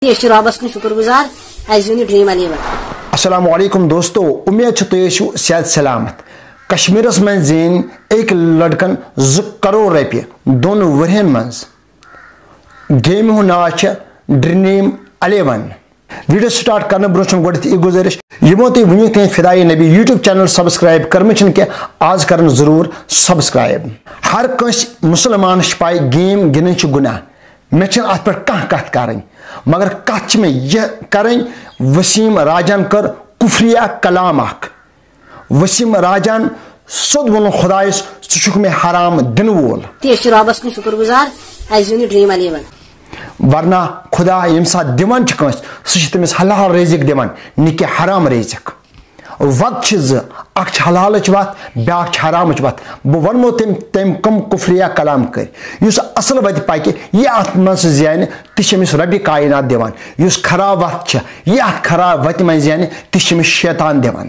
یہ رابس کن شکر گزار ایزونی ڈریم 11. السلام علیکم دوستو، امید تھی صحت سلامت. کشمیرس من زین ایک لڑکن 2 کروڑ رۄپیہِ 2 ؤرین مز. گیم ہُنٛد ناو چھُ ڈریم 11. ویڈیو سٹارٹ کرنے برونٛہہ گۄڈنٮ۪تھ یہ گزٲرِش یِمو تُہۍ وٕنیُک تام فدائے نبی یوٹیوب چینل سبسکرائب کٔرمٕتۍ چھِنہٕ کینٛہہ آز کرن ضروٗر سبسکرائب. ہر کٲنٛسہِ مُسلمانس چھِ پاے گیم گِنٛدٕنۍ چھِ گُناہ. مےٚ چھنہٕ اتھ پٮ۪ٹھ کانٛہہ کتھ کرٕنۍ، مگر کتھ چھِ مےٚ یہِ کرٕنۍ وسیم راجان کٔر کُفریہ کلام اکھ. وسیم راجان سیوٚد ووٚنُن خۄدایس ژٕ چھُکھ مےٚ حرام دِنہٕ وول. یہ رابس کن شکر گزار ایزونی ڈریم 11. ورنہ خدا ییٚمہِ ساتہٕ دِوان چھُ کٲنٛسہِ سُہ چھُ تٔمِس حلال رزق دِوان نہٕ کہِ حرام رزق. وقت چھِ 2، اکھ چھِ حلالٕچ وتھ بیاکھ چھِ حرامٕچ وتھ. بہٕ ونمو تٔمۍ کم کُفریہ کلام کٔرۍ. یُس اصل وتہِ پکہِ یہِ اتھ منٛز سُہ زینہِ تہِ چھِ أمِس ربِ کاینات دِوان. یُس خراب وتھ چھِ یہِ اتھ خراب وتہِ منٛز زینہِ تہِ چھِ أمِس شیطان دِوان.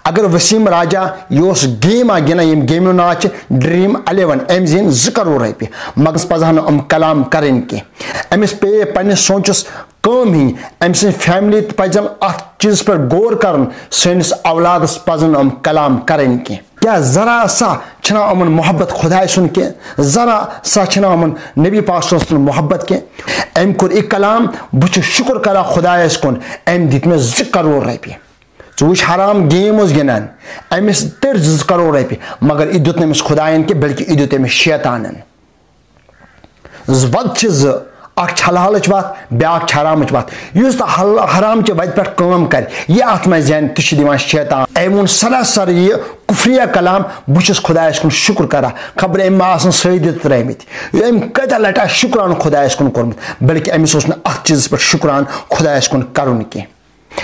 اگر وسیم راجا یہ گیم گنان یم گیم ناو ڈریم 11 ام زین 2 کروڑ رۄپیہِ مگر پزہا نہٕ کلام کرٕنۍ کینٛہہ. أمِس پیٚیہِ پننِس سونچس کٲم ہِنۍ. أمۍ سٕنٛدِ فیملی تہِ پزن اتھ چیٖزس پٮ۪ٹھ غور کرُن. سٲنِس اولادس پزن کلام کرٕنۍ کینٛہہ. کیٛاہ ذرا سا چھنا یِمن محبت خۄداے سُنٛد کینٛہہ؟ ذرا سا چھنا یِمن نبی پاک صلی اللہ علیہ وسلم محبت کینٛہہ؟ أمۍ کوٚر یہِ کلام. بہٕ چھُس شُکر کران خۄدایس کُن أمۍ دِتۍ مےٚ 2 کروڑ رۄپیہِ. ژٕ وٕچھ حرام گیم اوس گِنٛدان أمِس تٔرۍ 2 کروڑ رۄپیہِ مگر یہِ دیُت نہٕ أمِس خۄدایَن کینٛہہ بلکہِ یہِ دیُت أمِس شیطانن. وتھ چھِ 2، اکھ چھِ حلالٕچ وتھ بیاکھ چھِ حرامٕچ وتھ. یُس تہٕ حرامچہِ وتہِ پٮ۪ٹھ کٲم کرِ یہِ اتھ منٛز زینہِ تہِ چھُ دِوان شیطان. أمۍ ووٚن سراسر یہِ کُفریہ کلام. بہٕ چھُس خۄدایس کُن شُکر کران. خبر أمۍ ما آسن سٲدِتھ ترٲمٕتۍ. أمۍ کۭتیاہ لٹہِ آسہِ شُکران خۄدایس کُن کوٚرمُت بلکہِ أمِس اوس نہٕ اتھ چیٖزس پٮ۪ٹھ شُکران خۄدایس کُن کرُن کینٛہہ.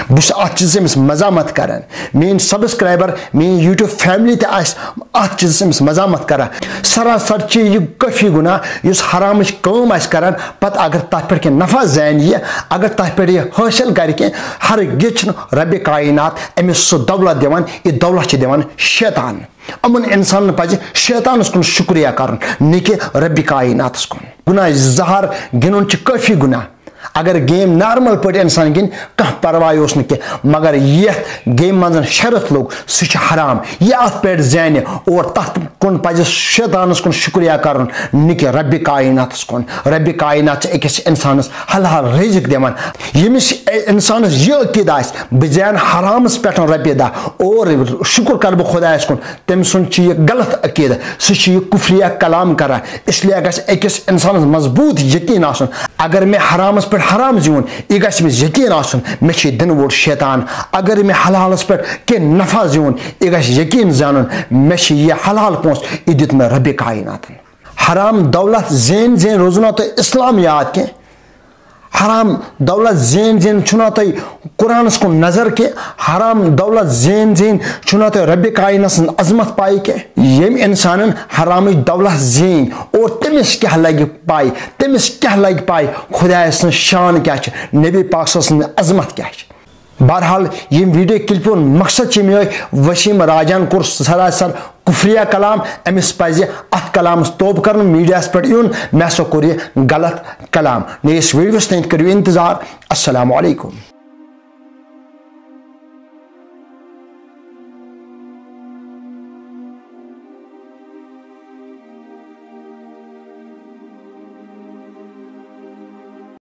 بہٕ چھُس اتھ چیٖزس أمِس مزامت کران. میٲنۍ سبسکرایبر میٲنۍ یوٗٹیوب فیملی تہِ آسہِ اتھ چیٖزس أمِس مزامت کران. سراسر چھِ یہِ کٲفی گُناہ یُس حرامٕچ کٲم آسہِ کران پتہٕ اگر تتھ پٮ۪ٹھ کینٛہہ نفع زینہِ یہِ اگر تتھ پٮ۪ٹھ یہِ حٲصِل کرِ کینٛہہ ہرگز چھُنہٕ ربِ کاینات أمِس سُہ دولت دِوان. یہِ دولت چھِ دِوان شیطان. یِمن انسانن پزِ شیطانس کُن شُکریہ کرُن نہٕ کہِ ربِ کایناتس کُن. گُناہ زہر گِنٛدُن چھُ کٲفی گُناہ. اگر گیم نارمل پٲٹھۍ انسان گِنٛدِ کانٛہہ پرواے اوس نہٕ کینٛہہ مگر یتھ گیم منٛز شرط لوٚگ سُہ چھُ حرام. یہِ اتھ پٮ۪ٹھ زینہِ اور تتھ کُن پزِ شیطانس کُن شُکریہ کرُن نہٕ کہِ ربِ کایناتس کُن. ربِ کاینات چھِ أکِس انسانس حلال رزق دِوان. ییٚمِس انسانس یہِ عقیٖدٕ آسہِ بہٕ زینہٕ حرامس پٮ۪ٹھ رۄپیہِ دہ اور شُکر کرٕ بہٕ خۄدایس کُن تٔمۍ سُنٛد چھُ یہِ غلط عقیٖدٕ. سُہ چھُ یہِ کُفریہ کلام کران. اسلیے گژھِ أکِس انسانس مضبوٗط یقیٖن آسُن اگر مےٚ حرامس پٮ۪ٹھ حرام زیوٗن یہِ گژھِ أمِس یقیٖن آسُن مےٚ چھُ دِنہٕ وول شیطان. اگر مےٚ حلالس پٮ۪ٹھ کینٛہہ نفع زیوٗن یہِ گژھِ یقیٖن زانُن مےٚ چھِ یہِ حلال پونٛسہٕ یہِ دیُت مےٚ ربِ کایناتن. حرام دولت زین روزنا تۄہہِ اسلام یاد کینٛہہ؟ حرام دولت زین چھُنا تۄہہِ قرآنس کُن نظر کینٛہہ؟ حرام دولت زین چھُنا تۄہہِ ربِ کاینات سٕنٛز عظمت پاے کینٛہہ؟ ییٚمۍ انسانن حرامٕچ دولت زین اور تٔمِس کیٛاہ لگہِ پاے تٔمِس کیٛاہ لگہِ پاے خۄدایس سٕنٛز شان کیٛاہ چھِ نبی پاک صلی اللہ علیہ وسلم عظمت کیٛاہ چھِ. بہرحال ییٚمہِ ویڈیو کلپہِ ہُنٛد مقصد چھِ مےٚ وسیم راجان کوٚر سراسر کُفریہ کلام. أمِس پزِ اتھ کلامس توبہٕ کرُن میڈیاہس پٮ۪ٹھ یُن مےٚ ہسا کوٚر یہِ غلط کلام. نٔیِس ویڈیوس تام کٔرِو انتظار. السلام علیکم.